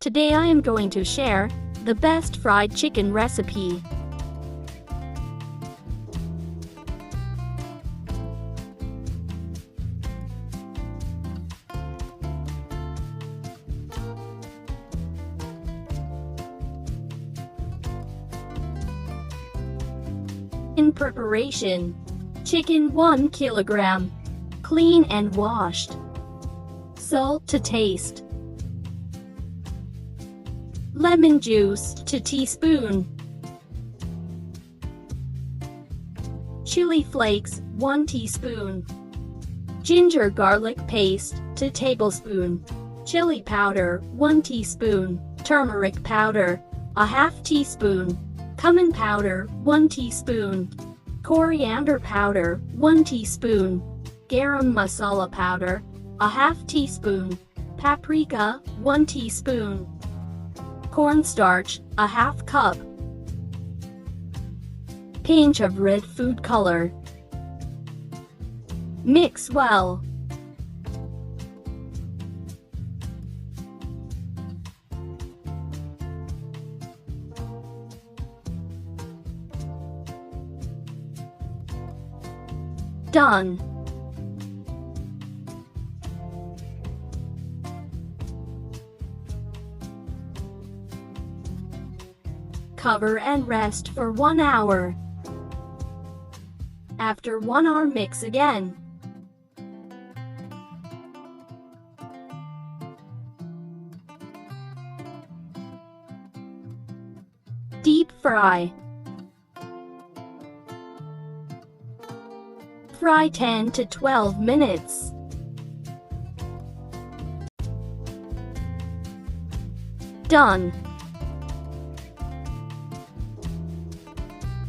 Today I am going to share the best fried chicken recipe. In preparation: chicken 1 kilogram, clean and washed. Salt to taste. Lemon juice 2 teaspoon. Chili flakes 1 teaspoon. Ginger garlic paste 2 tablespoon. Chili powder 1 teaspoon. Turmeric powder ½ teaspoon. Cumin powder 1 teaspoon. Coriander powder 1 teaspoon. Garam masala powder ½ teaspoon. Paprika 1 teaspoon. Cornstarch ½ cup. Pinch of red food color. Mix well. Done. Cover and rest for 1 hour. After 1 hour, mix again. Deep fry. Fry 10 to 12 minutes. Done.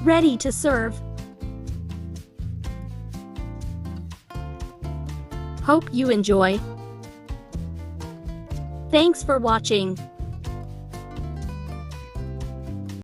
Ready to serve. Hope you enjoy. Thanks for watching.